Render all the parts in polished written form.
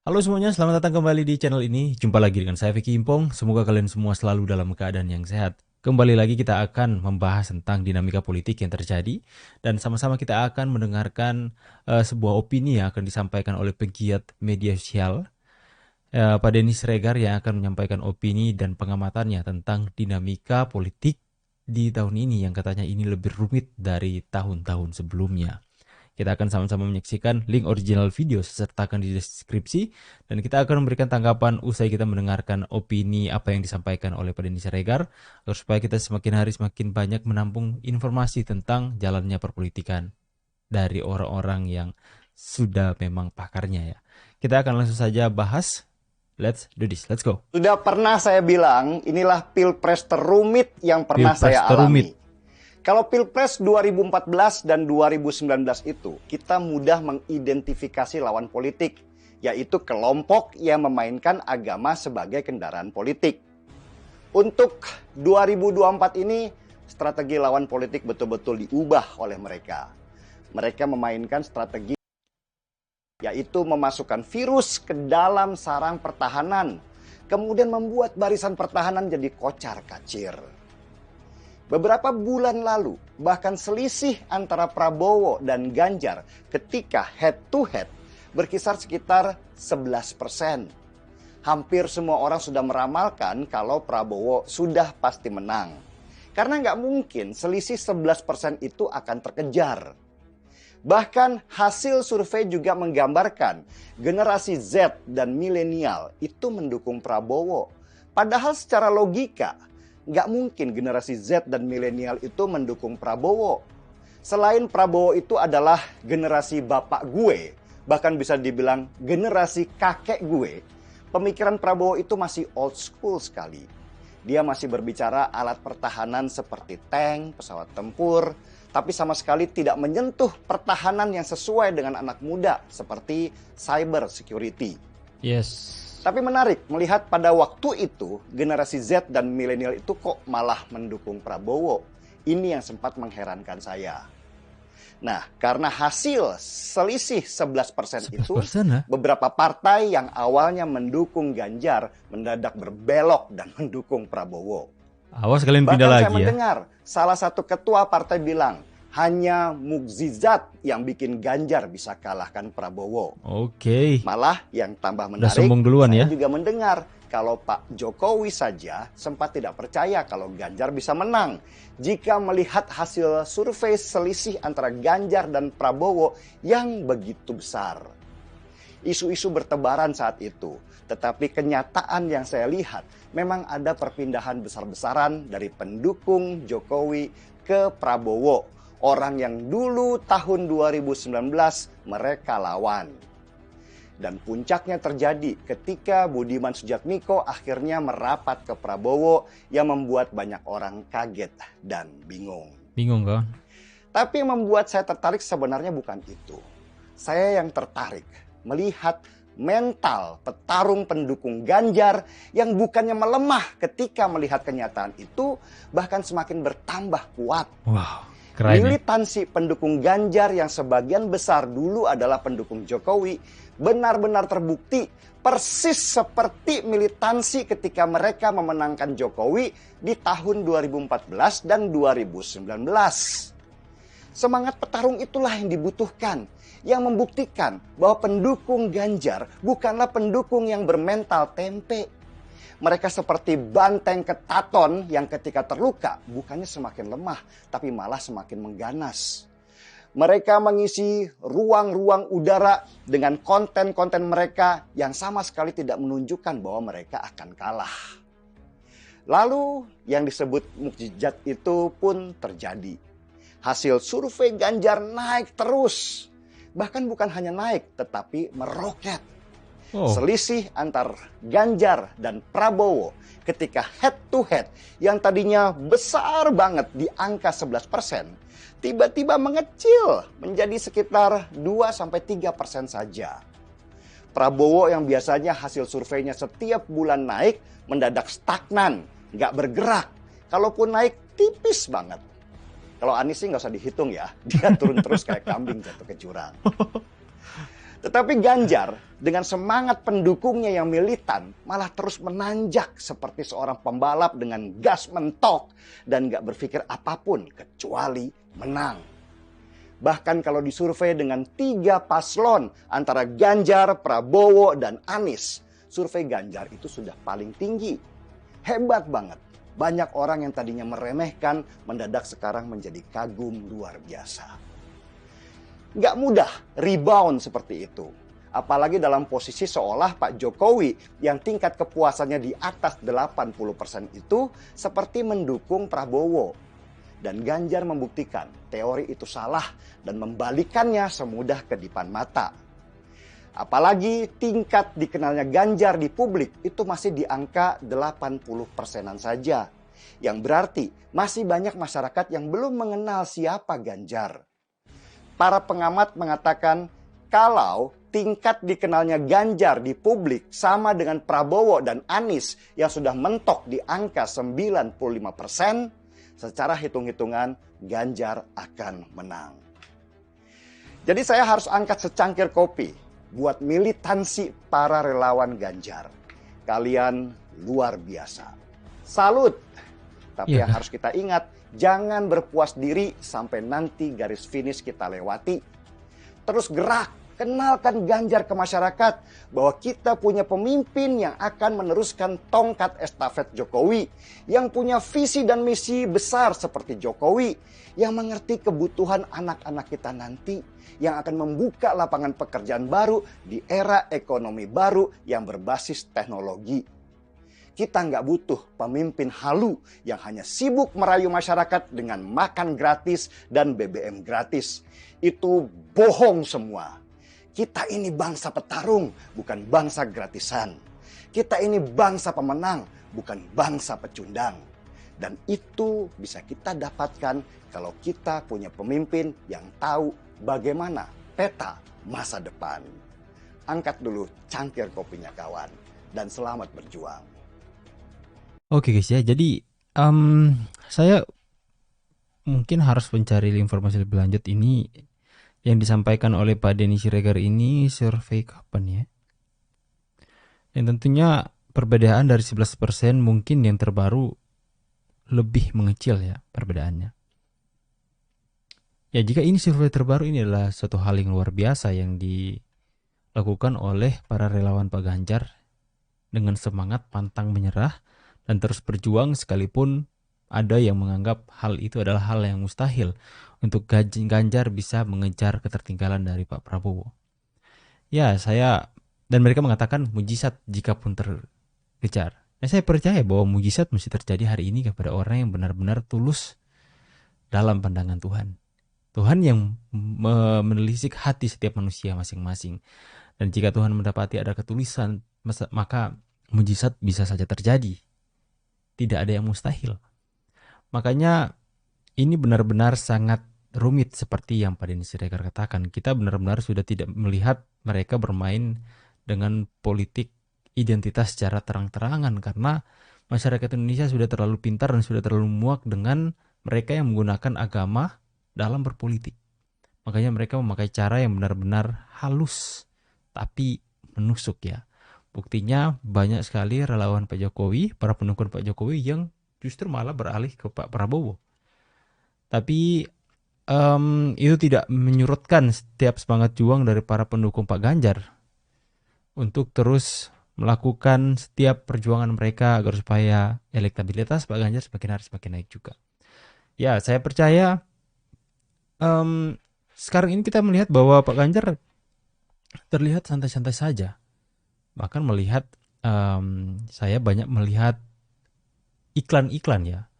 Halo semuanya, selamat datang kembali di channel ini. Jumpa lagi dengan saya Vicky Impong. Semoga kalian semua selalu dalam keadaan yang sehat. Kembali lagi kita akan membahas tentang dinamika politik yang terjadi dan sama-sama kita akan mendengarkan sebuah opini yang akan disampaikan oleh pegiat media sosial Pak Denny Sregar yang akan menyampaikan opini dan pengamatannya tentang dinamika politik di tahun ini yang katanya ini lebih rumit dari tahun-tahun sebelumnya. Kita akan sama-sama menyaksikan link original video sertakan di deskripsi dan kita akan memberikan tanggapan usai kita mendengarkan opini apa yang disampaikan oleh Pak Denny Siregar agar supaya kita semakin hari semakin banyak menampung informasi tentang jalannya perpolitikan dari orang-orang yang sudah memang pakarnya ya. Kita akan langsung saja bahas. Let's do this. Let's go. Sudah pernah saya bilang, inilah pilpres terumit yang pernah Pilpres saya terumit. alami. Kalau pilpres 2014 dan 2019 itu, kita mudah mengidentifikasi lawan politik, yaitu kelompok yang memainkan agama sebagai kendaraan politik. Untuk 2024 ini, strategi lawan politik betul-betul diubah oleh mereka. Mereka memainkan strategi yaitu memasukkan virus ke dalam sarang pertahanan, kemudian membuat barisan pertahanan jadi kocar-kacir. Beberapa bulan lalu, bahkan selisih antara Prabowo dan Ganjar ketika head to head berkisar sekitar 11%. Hampir semua orang sudah meramalkan kalau Prabowo sudah pasti menang. Karena nggak mungkin selisih 11% itu akan terkejar. Bahkan hasil survei juga menggambarkan generasi Z dan milenial itu mendukung Prabowo. Padahal secara logika, nggak mungkin generasi Z dan milenial itu mendukung Prabowo. Selain Prabowo itu adalah generasi bapak gue, bahkan bisa dibilang generasi kakek gue, pemikiran Prabowo itu masih old school sekali. Dia masih berbicara alat pertahanan seperti tank, pesawat tempur, tapi sama sekali tidak menyentuh pertahanan yang sesuai dengan anak muda seperti cyber security. Yes. Tapi menarik melihat pada waktu itu generasi Z dan milenial itu kok malah mendukung Prabowo. Ini yang sempat mengherankan saya. Nah, karena hasil selisih 11% itu, 11% ya? beberapa partai yang awalnya mendukung Ganjar mendadak berbelok dan mendukung Prabowo. Awas kalian pindah Bahkan saya lagi ya. mendengar salah satu ketua partai bilang, hanya mukjizat yang bikin Ganjar bisa kalahkan Prabowo. Oke. Malah yang tambah Udah menarik, sombong duluan saya ya. juga mendengar kalau Pak Jokowi saja sempat tidak percaya kalau Ganjar bisa menang jika melihat hasil survei selisih antara Ganjar dan Prabowo yang begitu besar. Isu-isu bertebaran saat itu, tetapi kenyataan yang saya lihat memang ada perpindahan besar-besaran dari pendukung Jokowi ke Prabowo, orang yang dulu tahun 2019 mereka lawan. Dan puncaknya terjadi ketika Budiman Sujatmiko akhirnya merapat ke Prabowo yang membuat banyak orang kaget dan bingung. Bingung kan? Tapi yang membuat saya tertarik sebenarnya bukan itu. Saya yang tertarik melihat mental petarung pendukung Ganjar yang bukannya melemah ketika melihat kenyataan itu, bahkan semakin bertambah kuat. Wow, keren ya. Militansi pendukung Ganjar yang sebagian besar dulu adalah pendukung Jokowi benar-benar terbukti persis seperti militansi ketika mereka memenangkan Jokowi di tahun 2014 dan 2019. Semangat petarung itulah yang dibutuhkan, yang membuktikan bahwa pendukung Ganjar bukanlah pendukung yang bermental tempe. Mereka seperti banteng ketaton yang ketika terluka bukannya semakin lemah, tapi malah semakin mengganas. Mereka mengisi ruang-ruang udara dengan konten-konten mereka yang sama sekali tidak menunjukkan bahwa mereka akan kalah. Lalu yang disebut mukjizat itu pun terjadi. Hasil survei Ganjar naik terus. Bahkan bukan hanya naik, tetapi meroket. Selisih antar Ganjar dan Prabowo ketika head to head yang tadinya besar banget di angka 11%, tiba-tiba mengecil menjadi sekitar 2-3% saja. Prabowo yang biasanya hasil surveinya setiap bulan naik, mendadak stagnan, nggak bergerak. Kalaupun naik, tipis banget. Kalau Anies sih nggak usah dihitung ya, dia turun terus kayak kambing jatuh ke jurang. Tetapi Ganjar dengan semangat pendukungnya yang militan malah terus menanjak seperti seorang pembalap dengan gas mentok dan gak berpikir apapun kecuali menang. Bahkan kalau disurvei dengan 3 paslon antara Ganjar, Prabowo, dan Anies, survei Ganjar itu sudah paling tinggi. Hebat banget. Banyak orang yang tadinya meremehkan mendadak sekarang menjadi kagum luar biasa. Nggak mudah rebound seperti itu. Apalagi dalam posisi seolah Pak Jokowi yang tingkat kepuasannya di atas 80% itu seperti mendukung Prabowo. Dan Ganjar membuktikan teori itu salah dan membalikannya semudah kedipan mata. Apalagi tingkat dikenalnya Ganjar di publik itu masih di angka 80%-an saja. Yang berarti masih banyak masyarakat yang belum mengenal siapa Ganjar. Para pengamat mengatakan kalau tingkat dikenalnya Ganjar di publik sama dengan Prabowo dan Anies yang sudah mentok di angka 95%, secara hitung-hitungan Ganjar akan menang. Jadi saya harus angkat secangkir kopi buat militansi para relawan Ganjar. Kalian luar biasa. Salut. Tapi yang harus kita ingat, jangan berpuas diri sampai nanti garis finish kita lewati. Terus gerak, kenalkan Ganjar ke masyarakat bahwa kita punya pemimpin yang akan meneruskan tongkat estafet Jokowi, yang punya visi dan misi besar seperti Jokowi, yang mengerti kebutuhan anak-anak kita nanti, yang akan membuka lapangan pekerjaan baru di era ekonomi baru yang berbasis teknologi. Kita nggak butuh pemimpin halu yang hanya sibuk merayu masyarakat dengan makan gratis dan BBM gratis. Itu bohong semua. Kita ini bangsa petarung, bukan bangsa gratisan. Kita ini bangsa pemenang, bukan bangsa pecundang. Dan itu bisa kita dapatkan kalau kita punya pemimpin yang tahu bagaimana peta masa depan. Angkat dulu cangkir kopinya kawan, dan selamat berjuang. Oke guys ya, jadi saya mungkin harus mencari informasi lebih lanjut. Ini yang disampaikan oleh Pak Denny Siregar ini survei kapan ya? Dan tentunya perbedaan dari 11% mungkin yang terbaru lebih mengecil ya perbedaannya. Ya jika ini survei terbaru, ini adalah suatu hal yang luar biasa yang dilakukan oleh para relawan Pak Ganjar dengan semangat pantang menyerah dan terus berjuang sekalipun ada yang menganggap hal itu adalah hal yang mustahil untuk Ganjar bisa mengejar ketertinggalan dari Pak Prabowo. Ya dan mereka mengatakan mujizat jika pun terkejar. Nah, saya percaya bahwa mujizat mesti terjadi hari ini kepada orang yang benar-benar tulus dalam pandangan Tuhan. Tuhan yang menelisik hati setiap manusia masing-masing. Dan jika Tuhan mendapati ada ketulisan, maka mujizat bisa saja terjadi. Tidak ada yang mustahil. Makanya ini benar-benar sangat rumit seperti yang Pak Denny Siregar katakan. Kita benar-benar sudah tidak melihat mereka bermain dengan politik identitas secara terang-terangan karena masyarakat Indonesia sudah terlalu pintar dan sudah terlalu muak dengan mereka yang menggunakan agama dalam berpolitik. Makanya mereka memakai cara yang benar-benar halus tapi menusuk ya. Buktinya banyak sekali relawan Pak Jokowi, para pendukung Pak Jokowi yang justru malah beralih ke Pak Prabowo. Tapi itu tidak menyurutkan setiap semangat juang dari para pendukung Pak Ganjar untuk terus melakukan setiap perjuangan mereka agar supaya elektabilitas Pak Ganjar semakin hari semakin naik juga. Ya, saya percaya sekarang ini kita melihat bahwa Pak Ganjar terlihat santai-santai saja. Bahkan melihat saya banyak melihat iklan-iklan ya.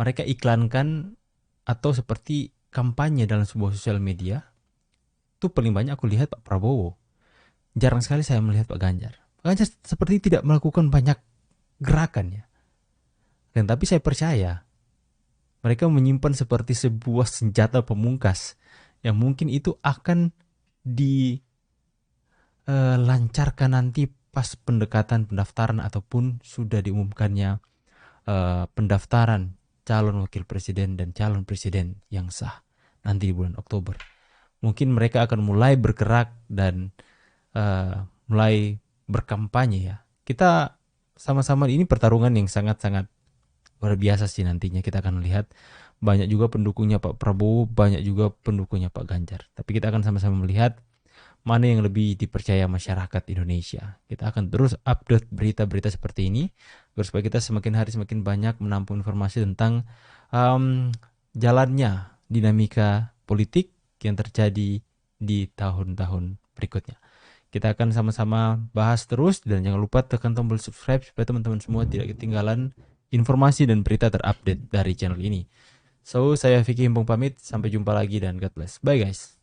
Mereka iklankan atau seperti kampanye dalam sebuah sosial media. Itu paling banyak aku lihat Pak Prabowo. Jarang sekali saya melihat Pak Ganjar. Pak Ganjar seperti tidak melakukan banyak gerakan ya. Dan tapi saya percaya mereka menyimpan seperti sebuah senjata pemungkas yang mungkin itu akan lancarkan nanti pas pendekatan pendaftaran ataupun sudah diumumkannya pendaftaran calon wakil presiden dan calon presiden yang sah nanti di bulan Oktober. Mungkin mereka akan mulai bergerak dan mulai berkampanye ya. Kita sama-sama ini pertarungan yang sangat-sangat luar biasa sih nantinya. Kita akan lihat banyak juga pendukungnya Pak Prabowo, banyak juga pendukungnya Pak Ganjar. Tapi kita akan sama-sama melihat mana yang lebih dipercaya masyarakat Indonesia. Kita akan terus update berita-berita seperti ini, supaya kita semakin hari semakin banyak menampung informasi tentang jalannya dinamika politik yang terjadi di tahun-tahun berikutnya. Kita akan sama-sama bahas terus, dan jangan lupa tekan tombol subscribe supaya teman-teman semua tidak ketinggalan informasi dan berita terupdate dari channel ini. So, saya Vicky Himpong pamit, sampai jumpa lagi dan God bless. Bye guys.